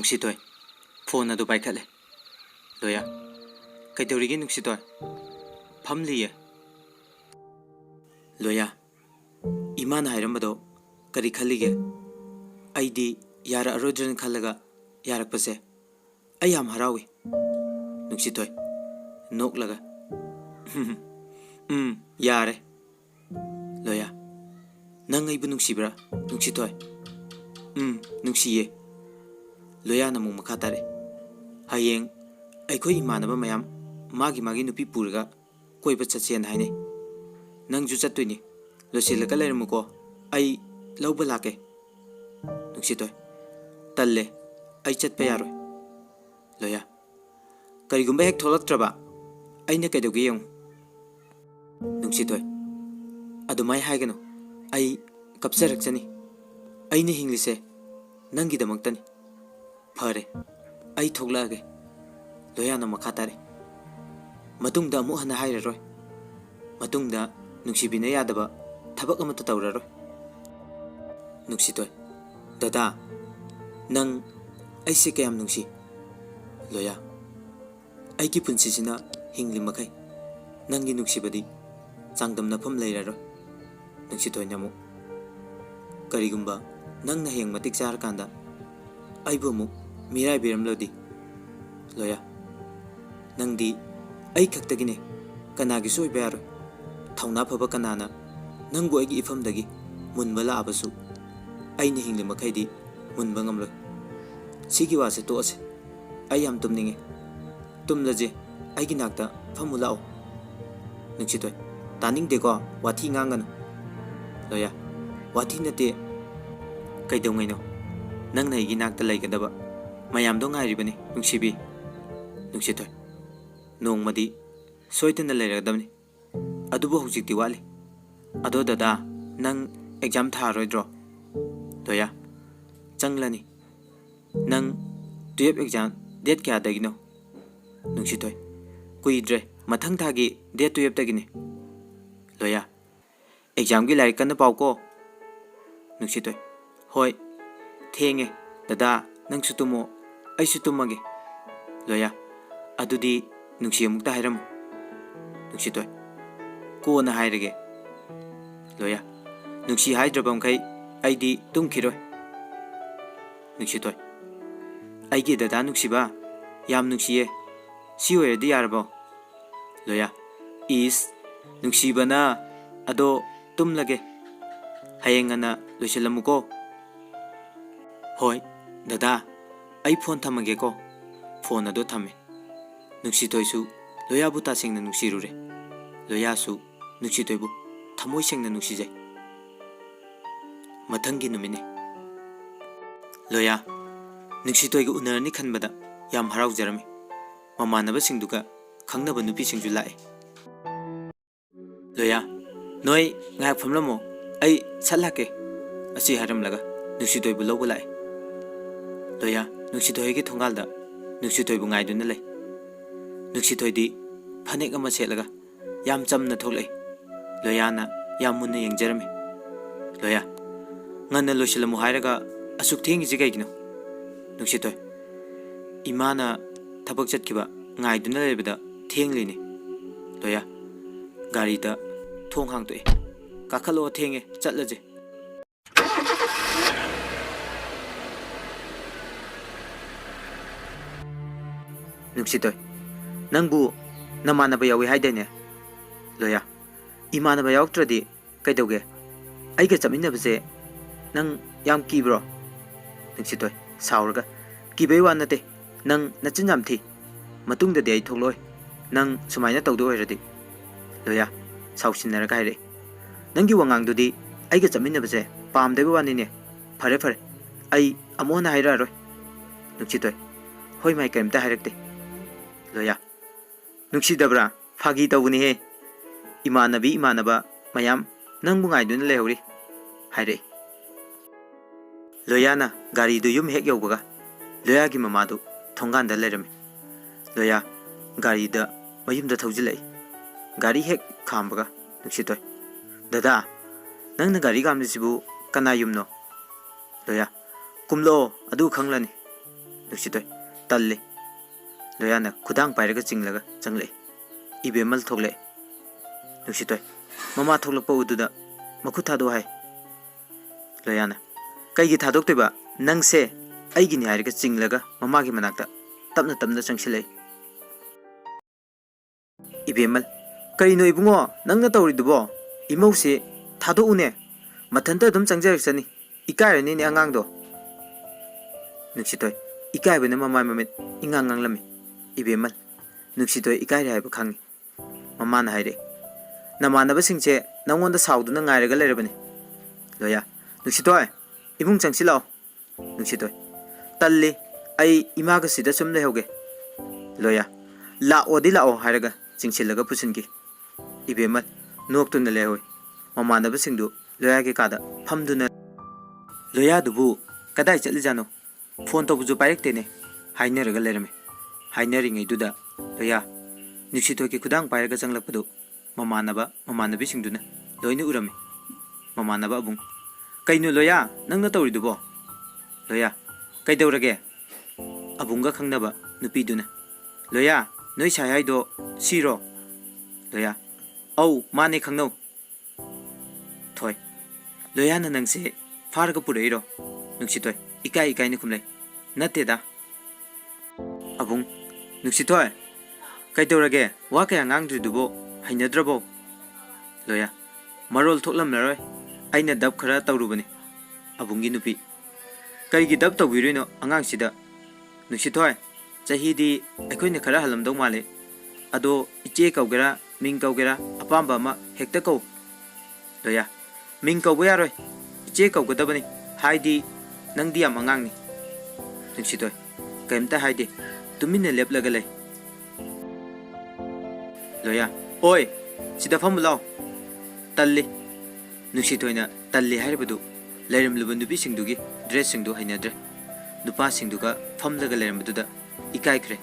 नुंसितोय phone अदु पाइखले लोया कईतौरीगे नुंसितोय फमलिए लोया इमान हायरमबदो करी खलीगे अईदी यारा अरोद्रन खलगा यारकपसे अई याम हरावी नुंसितोय नोकलगा यारे लोया नंग अईबु नुंसिब्रा नुंसितोय नुंसिये लोया नमु मखा तारे हयेंग अखोई इमानबा मयाम मागी मागी नुपी पुरगा कोइब चचेन हाइने नंगजु चतुइनी लोसिलका लेरमुको आई लौबा लाके नुंसितोय तल्ले आई चतपा यारोय लोया करिगुंबा हेक थोलक्त्रबा अइने कैदोगे यंग नुंसितोय अदुमाय हाइगनो आई कपसरकचनी अइने हिंगलिसे नंगी दमक्तनी फरे आई थोगलागे लोया न मखा तारे मतुंगदा अमु हना हाइररोय मतुंगदा नुंसिबिने यादबा थबक अमत तौररोय नुंसितोय दादा नंग ऐसे कयाम नुंसि लोया अईकी पुंसिसिना हिंगलि मखै नंगी नुंसिबदी चांगदम नफम लेररोय नुंसितोय नमु करिगुंबा नंगना हेंग मतिक चार कांदा अईबु मु मिराय बिरमलोदी लोया नंगदी अई खक्तगिने कनागी सोइबा यारोय थौना फबा कनाना नंगबु अईगी इफमदगी मुनबा लाबसु अईने हिंगलि मखैदी मुनबा ngamलोय सिगी वासे तोअसे अई याम तुमनिंगे तुमलजे अईगी नाकता फमु लाओ नुंसितोय तानिंगदेको वाथी nganगनु लोया वाथी नते कैदौंगैनो नंगना अईगी नाकता लैगदबा मयामदो ngairibani नुंसिबि नुंसितोय नोंगमदी सोइदना लेरगदबनि अदुबो हुजिक्ति वाली अदो दादा नंग एग्जाम थारोइद्रो लोया चंगलनी नंग 12 एग्जाम डेट क्या दगिनो नुंसितोय कुइद्रे मथंग थागी डेट 12 दगिने लोया एग्जाम की लाइक कन पाउको नुंसितोय होय थेंगे दादा नंग सुतुमो आई सुतुमगे लोया अदुदी नुंसि अमुक्ता हाइरम नुंसितोय कोना हाइरगे लोया नुंसि हाइद्रबमखै अईदी तुमखिरोय नुंसितोय अईगी दादा नुंसिबा याम नुंसिये सि ओइरदि यारबो लोया इस नुंसिबना अदो तुमलगे हयेंगना लोइसलमुको होय दादा आई फोन थमगेको फोन अदो थमे नुंसितोयसु लोयाबु तासेंगना नुंसिरुरे लोयासु नुंसितोयबु थमोय सेंगना नुंसिजै मथंगी नुमिने लोया नुंसितोयगु उनरनि खनबदा याम हराउजरमी ममानबसिंगदुगा खंगनब नुपिसिंगजु लाए लोया नोय ngayak famlamo ai salake asi haramlaga नुंसितोयबु लौबु लाए लोया नुंसितोयगी थोंगालदा नुंसितोयबु ngaiduna lei नुंसितोयदी फनेक अमा सेलगा याम चमना थोलै लोयाना याम मुन्ना येंगजरमी लोया ngana loisilmu hairaga asuk thengi ji gaigino नुंसितोय इमाना थबक चटकिबा ngaiduna lebada thenglini लोया गारीदा थोंग हांगतोय काखलो थेंगे चटलजे नुंसितोय नंगबु नमानबा यावी हाइदैने लोया इमानबा यावत्रदि कैदौगे अईगा चमिन्नबसे नंग याम कीब्रो नुंसितोय सावरगा कीबै वा नते नंग नचिन याम थी मतुंगददि अई थोगलोय नंग सुमाइना तौदो ओइरदि लोया साउसिनरगा हाइरे नंगी वंगांगदुदि अईगा चमिन्नबसे पामदेबा वानिने फरे फरे अई अमोना हाइरारोय नुंसितोय होय माइ करिमता हाइरक्ते लोया नुंसिदबरा फागी तौबनी हे इमानबी इमानबा मयाम नंगबु ngaiduna लेहौरी हाइरे लोयाना गाड़ी दु युम हेक यौबगा लोया की ममादु थोंगांदा लेरमे लोया गाड़ी दा मयुमदा थौजिलै गाड़ी हेक खामबगा नुंसितोय दादा नंगना गाड़ी गामदिसिबु कना युमनो लोया कुमलो अदु खंगलनी नुक्सितोय तल्ले लोयाना खुदांग पाइरगा चिंगलगा चंगले इबेमल थोगले नुक्सितोय ममा थोगलप उदुदा मखु थादो हाय लोयाना कईगी थादोक्तोबा नंगसे अईगिनि हाइरगा चिंगलगा ममागी मनाक्ता तपना तपना चंगसिले इबेमल करीनो इबुंगो नंगना तौरिदुबो इमौसे थादो उने मथंता दुम चंगजरसनी इकायरनी ने अंगांगदो नुक्सितोय इकायबने ममा ममित इंगांगांगलमी इबेमल नुक्सितोय इकायरे हाइबो खांगी ममाना हाइरे नमानबसिंगसे नंगोंदा साउदुना ngairaga leirabani loya नुक्सितोय इमुंग चंगसिलाओ नुक्सितोय तल्ली आई इमागा सिदा सुम लेहोगे लोया लाओ लाओ हाइरगा चिंगसिलगा पुसिनगी इबेमल नोक्तुना लेहोय ममानबसिंगदु लोया के कादा फमदुना लोया दुबु कदाई चलिजानो फोन तबुजु पाइरक्तेने हाइनरगा लेरमे हाइनरिङैदुदा लोया नुक्सितोय के खुदांग पाइरगा चंगलकपदु ममानबसिंगदुना लोइना उरमे ममानबा अबुंग कईनो लोया नंगना तौरिदुबो लोया कईदौरगे अबुंगा खंगनबा नुपीदुना लोया नोई सायाइदो सिरो लोया औ माने खंगनौ थोय लोया ना नंगसे फारगा पुरैरो नुक्सितोय इकाई इकाइने खुमलै नतेदा अबुंग नुक्सितोय कईदौरगे वा कया ngang हाइनद्रबो लोया मरोल थोकलमलरोय आइना दब खरा तौरुबनी अबुंगी नुपी कईगी दब तौबिरिनो अंगांगसिदा नुक्सितोय चहीदी अखोइना खरा हलमदौ माले अदो इचे कौगेरा मिंग कौगेरा अपाम्बा अमा हेक्ता कौ लोया मिंग कौबा यारोय इचे कौगदबनी हाइदी नंगदी याम अंगांगनी नुक्सितोय कैमता हाइदे तुमिना लेपलगा लै लोया ओय सिदा फम लाओ तल्ली नुक्सितोयना तल्ली हाइरबदु लेरमलुब नुपीसिंगदुगी ड्रेससिंगदु हाइनद्रे नुपासिंगदुगा फमलगा लेरमबदुदा इकाइख्रे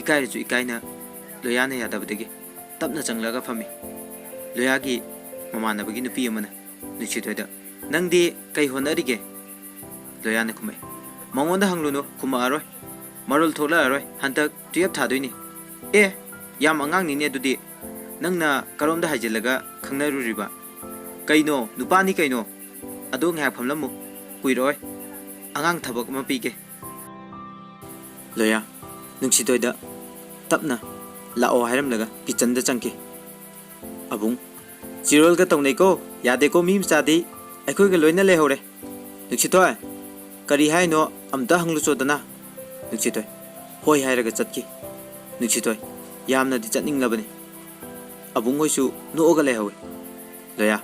इकाइरजु इकाइना लोयाना यादबदगी तपना चंगलगा फमी लोयागी ममानबगी नुपी अमना नुक्सितोयदा नंगदी कई होनरिगे लोयाना खुमै मंगोंदा हंगलुनो खुमा अरोय मरोल थोला अरोय हंतक ट्वेल्व थादोइनी ए याम अंगांगनिने दुदी नंगना करोमदा हाइजिलगा खंगनरुरिबा कईनो नुपानी कईनो अदो ngak famlamu kuiroi angang thabak ma pige loya नुक्सितोयदा तपना लाओ हाइरमलगा किचन दा चंके अबुंग चिरोल का तौनेको यादेको मी मचादी अखोइगा लोइना लेहौरे नुक्सितोय करी हाइनो अमता हंगलुचोदना नुक्सितोय होय हाइरगा चतकी नुक्सितोय यामनादी चतनिंगलबने अबुंग होइसु नोगा लेहौवे लोया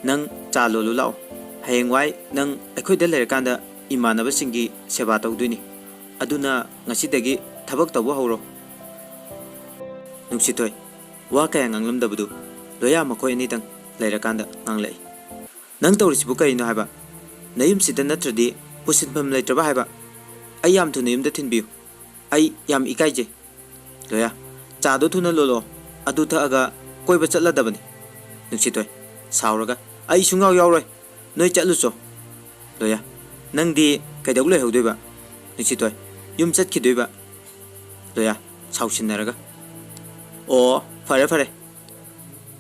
नंग चा लोलु लाओ हयेंवाई नंग अखोइदा लेरकांदा इमानबसिंगी सेवा तौदुइनी अदुना ngasiदगी थबक तब हौरो नुक्सितोय वा कया nganglumdabdu लोया मखोय अनितंग लेरकांदा nganglei नंग तौरिसिबु करिनो हाबा नयुम सिदा नत्रदि पुसिनफम लेत्रबा हाबा आई याम थुना युमदा थिनबियु आई याम इकाइजे लोया चादो थुना लोलो अदु थअगा कोइबा चलदबनी नुक्सितोय सावरगा आई सुंगाव यावरोय नोय चलुचो लोया नंगदी कैदौ लेहौदोइबा नुक्सितोय युम चतखिदोइबा लोया साउसिनरगा ओ फरे फरे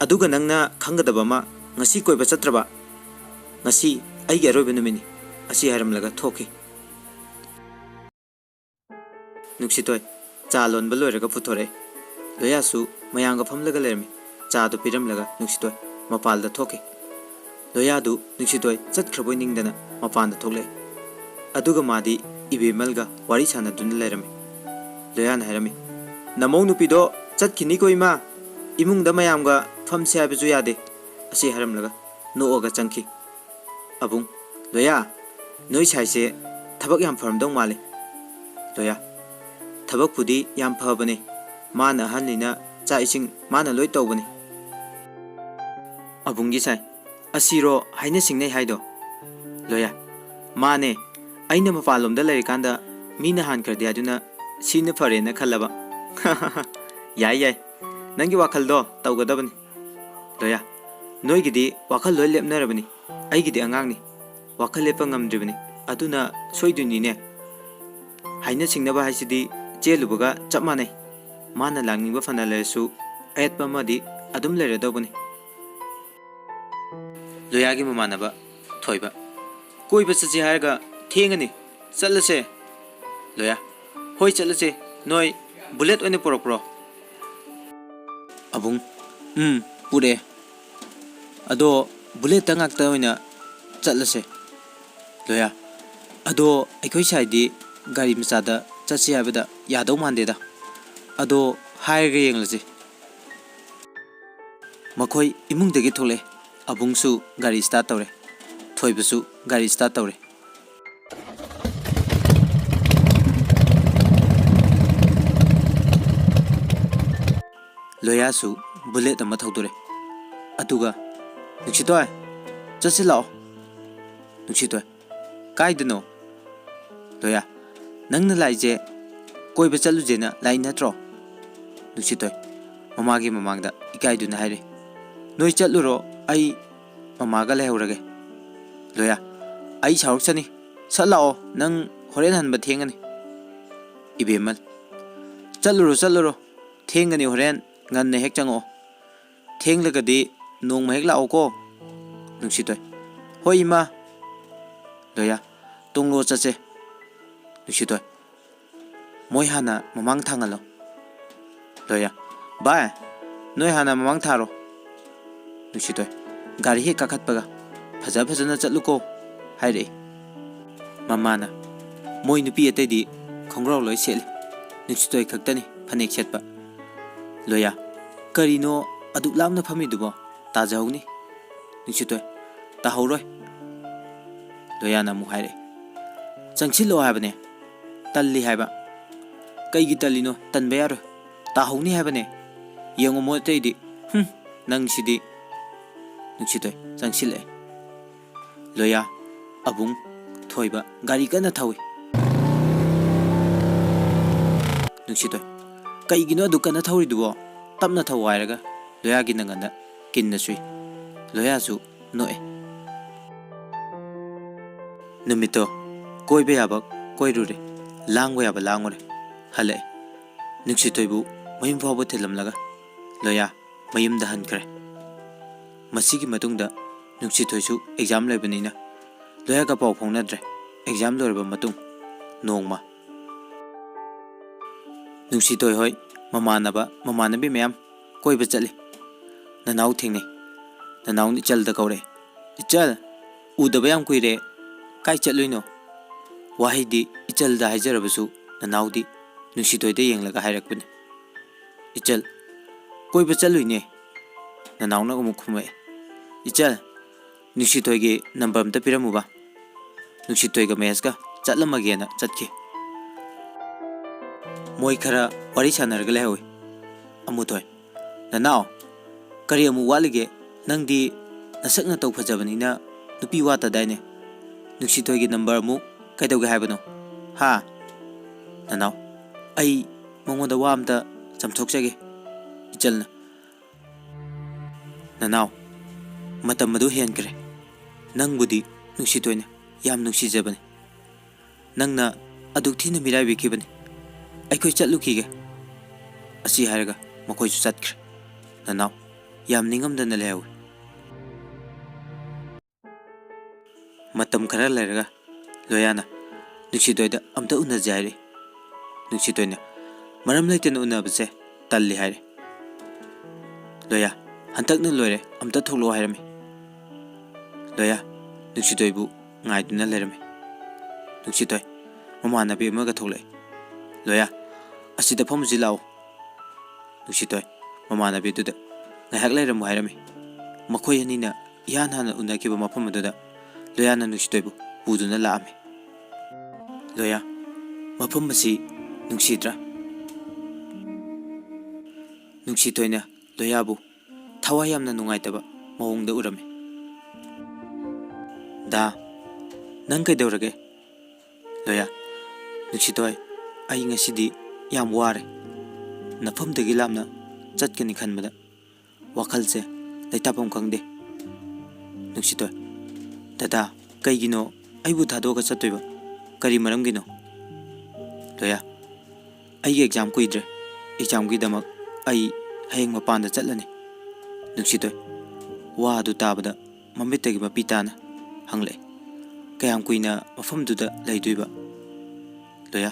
अदुगा नंगना खंगदबमा ngasi कोइबा चत्रबा ngasi आइगे अरोइबा नुमिनी असी हारमलगा थोखि नुक्सितोय चा लोनबा लोइरगा पुथोरे लोयासु मयांगा फमलगा लेरमी चादो पिरमलगा नुक्सितोय मपालदा थोखि लोयादु नुक्सितोय चतख्रबोय निंगदना मपानदा थोकले अदुगा मादी इबेमलगा वारी सानदुना लेरमी लोयाना हारमी नमौ नुपिदो चतखिनी को इमा इमुंगदा मयांगा फमसे हाबजु यादे असी हारमलगा नोओगा चंखि अबुंग लोया नोई साइसे थबक याम फरमदौ माले लोया थबक पुदी याम फबने माना हनलिना चा इसिंग माना लोय तौबने अबुंगी साइ असीरो हाइना सिंगनै हाइदो लोया माने आइना मपालोमदा लेरिकांदा मीना हानखरदे अदुना सीना फरेना खल्लबा याय याय नंगी वाखलदो तौगदबनी लोया नोइगिदी वाखल लोय लेपनरबनी आइगिदी अंगांगनी वाखल Lepa ngamdribani aduna soiduini ne हाइना सिंगनबा हाइसिदी चेलुबगा चप मानै माना लांगनिबा फना लेसु अयतपा मदि अदुम लेरदबनी लोयागी ममानबा थोइबा कोइबा चचे हारगा थेंगनी चलसे लोया होय चलसे नोय बुलेट ओने पोरप्रो अबुंग पुरे अदो बुलेट तंगाक्ता ओइना चलसे लोया अदो अखोय साइडी गाड़ी मचादा चचे हाबदा यादौ मानदेदा अदो हायगे येंगलसे मखोय इमुंगदगी थोले अबुंगसु गाड़ी स्टार्ट तौरे थोइबसु गाड़ी स्टार्ट तौरे लोयासु बुलेट अमा थौदुरे अदुगा नुक्सितोय चसे लाओ नुक्सितोय काइदनो लोया नंगना लाइजे कोइबा चलुजेना लाइ नत्रो नुक्सितोय ममागी ममांगदा इकाइदुना हाइरे नोय चलुरो आई ममागा लेहौरगे लोया आई साउरसनी सलाओ नंग होरेन हनबा थेंगनी इबेमल चलुरो थेंगनी होरेन ngân hek chango theng la gadi nong hek lao ko nuksitoi hoi ma loya tonglo chache nuksitoi moi hana mamang thangalo loya ba noi hana mamang tharo nuksitoi gari he kakhat paga phaja phajana chatluko haire mamana moi nupi ate di khongrau loi sel nuksitoi khaktani phanek chetpa लोया करीनो अदुक लामना फमीदुबो ताजाउनी निसितोय ताहौरोय लोया ना मुहाइरे चंगसिलो हाबने तल्ली हाबा कईगी तल्लीनो तनबे यारो ताहौनी हाबने यंगो मोतेदी नंगसिदी निसितोय चंगसिले लोया अबुंग थोइबा गाड़ी कना थावी निसितोय कईगिनो दुकाना थौरिदुबो तपना थवायरगा लोयागी नंगना किन्ना सुई लोयासु नोए नुमितो कोइबे याबक कोइरुरे लांगो याबा लांगोरे हले निक्सितोइबु मयम फावबो थेलमलगा लोया मयम दा हनखरे मसिगी मतुंगदा निक्सितोइसु एग्जाम लेबनिना लोया का पाव फोंगनद्रे एग्जाम लोरबा मतुंग नोंगमा नुक्सितोय होय ममानबी मैम कोइबा चली ननाउ थेंगने ननाउ इचल द कौरे इचल उदबा याम कुइरे काई चलुइनो वाहिदी इचल द हाइजरबसु ननाउदी नुक्सितोयदे येंगलगा हाइरकपने इचल कोइबा चलुइने ननाउना अमुक खुमे इचल नुक्सितोयगे नंबर अमता पिरमुबा नुक्सितोयगा मैसका चलमगेना चटके मोई खरा वारी सानरगा लेहवे अमुथोय ननाव करी अमु वालिगे नंगदी नसकना तौ फजबनिना नुपी वातदाइने नुक्सितोयगे नंबर अमु कैदौगे हाइबनो हा ननाव आई मंगोदा वा अमता चमथोकजगे इचलना ननाव मतम मदु हेनकरे नंगबुदी नुक्सितोयने याम नुक्सिजबने नंगना अदुक थीना मिराइबिखिबने अखोई चलुखीगे असी हारगा मखोइसु चतख्रे ननाव याम निंगमदना लेहवे मतम खरा लेरगा लोयाना नुक्सितोयदा अमता उनजे हाइरे नुक्सितोयना मरम लेतन उनबसे तल्ली हाइरे लोया हंतकना लोरे अमता थोलो हाइरमे लोया नुक्सितोयबु ngaiduna lerame नुक्सितोय ममानबी अमगा थोले लोया असिदा फमजि लाओ नुक्सितोय ममानबी दुदा ngahak leramo hairame मखोय अनिना यान हाना उनकिबा मफम दुदा लोयाना नुक्सितोयबु पुदुना लामे लोया मफम मसी नुक्सिद्रा नुक्सितोयना लोयाबु थवाय यामना नुंगाइतबा मवंगदा उरमे दा नंग कैदौरगे लोया नुक्सितोय आई ngasiदी याम वारे नफमदगी लामना चटकनी खनबदा वाखलसे लैतापम खंगदे नुक्सितोय दादा कईगिनो आइबु थादोगा चतोइबा करी मरमगिनो ꯂꯣꯌꯥ ꯑꯩꯒꯤ ꯑꯦꯛꯖꯥꯝ ꯀꯨꯏꯗ꯭ꯔꯦ ꯑꯦꯛꯖꯥꯝꯒꯤꯗꯃꯛ ꯑꯩ ꯍꯌꯦꯡ ꯃꯄꯥꯟꯗ ꯆꯠꯂꯅꯤ ꯅꯨꯡꯁꯤꯇꯣꯏ ꯋꯥ ꯑꯗꯨ ꯇꯥꯕꯗ ꯃꯃꯤꯠꯇꯒꯤ ꯃꯄꯤ ꯇꯥꯅ ꯍꯪꯂꯛꯑꯦ ꯀꯌꯥꯝ ꯀꯨꯏꯅ ꯃꯐꯝꯗꯨꯗ ꯂꯩꯗꯣꯏꯕ ꯂꯣꯌꯥ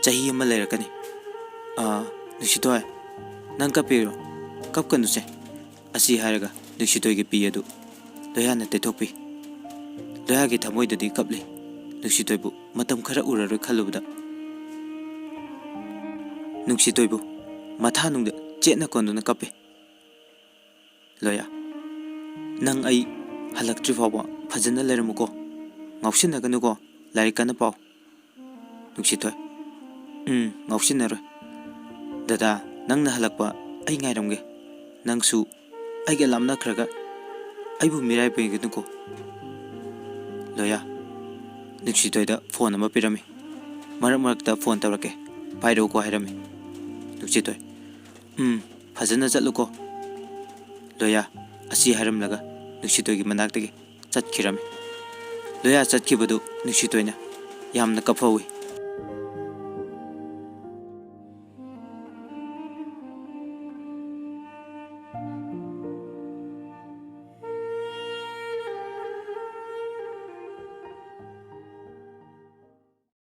ꯆꯍꯤ ꯑꯃ ꯂꯩꯔꯛꯀꯅꯤ ꯅꯨꯡꯁꯤꯇꯣꯏ ꯅꯪ ꯀꯞꯄꯤꯔꯣ ꯀꯞꯀꯅꯨꯁꯦ ꯑꯁꯤ ꯍꯥꯏꯔꯒ ꯅꯨꯡꯁꯤꯇꯣꯏꯒꯤ ꯄꯤ ꯑꯗꯨ ꯂꯣꯌꯥꯅ ꯇꯩꯊꯣꯛꯄꯤ ꯂꯣꯌꯥꯒꯤ ꯊꯃꯣꯏꯗꯗꯤ ꯀꯞꯂꯤ ꯅꯨꯡꯁꯤꯇꯣꯏꯕꯨ ꯃꯇꯝ ꯈꯔ ꯎꯔꯔꯣꯏ ꯈꯜꯂꯨꯕꯗ ꯅꯨꯡꯁꯤꯇꯣꯏꯕꯨ ꯃꯊꯥꯅꯨꯡꯗ ꯆꯦꯠꯅ ꯀꯣꯟꯗꯨꯅ ꯀꯞꯄꯤ ꯂꯣꯌꯥ ꯅꯪ ꯑꯩ ꯍꯜꯂꯛꯇ꯭ꯔꯤ ꯐꯥꯎꯕ ꯐꯖꯅ ꯂꯩꯔꯝꯃꯨꯀꯣ ꯉꯥꯎꯁꯤꯟꯅꯒꯅꯨꯀꯣ ꯂꯥꯏꯔꯤꯛ ꯀꯟꯅ ꯄꯥꯎ ꯅꯨꯡꯁꯤꯇꯣꯏ ꯉꯥꯎꯁꯤꯟꯅꯔꯣꯏ ꯗꯗꯥ ꯅꯪꯅ ꯍꯜꯂꯛꯄ ꯑꯩ ꯉꯥꯏꯔꯝꯒꯦ ꯅꯪꯁꯨ ꯑꯩꯒ ꯂꯥꯞꯅꯈ꯭ꯔꯒ ꯑꯩꯕꯨ ꯃꯤꯔꯥꯏꯕꯤꯒꯅꯨꯀꯣ ꯂꯣꯌꯥ ꯅꯨꯡꯁꯤꯇꯣꯏꯗ ꯐꯣꯟ ꯑꯃ ꯄꯤꯔꯝꯃꯤ ꯃꯔꯛ ꯃꯔꯛꯇ ꯐꯣꯟ ꯇꯧꯔꯛꯀꯦ ꯄꯥꯏꯔꯛꯎꯀꯣ ꯍꯥꯏꯔꯝꯃꯤ ꯅꯨꯡꯁꯤꯇꯣꯏ ꯐꯖꯅ ꯆꯠꯂꯨꯀꯣ ꯂꯣꯌꯥ ꯑꯁꯤ ꯍꯥꯏꯔꯝꯂꯒ ꯅꯨꯡꯁꯤꯇꯣꯏꯒꯤ ꯃꯅꯥꯛꯇꯒꯤ ꯆꯠꯈꯤꯔꯝꯃꯤ ꯂꯣꯌꯥ ꯆꯠꯈꯤꯕꯗꯨ ꯅꯨꯡꯁꯤꯇꯣꯏꯅ ꯌꯥꯝꯅ ꯀꯞꯐꯧꯏ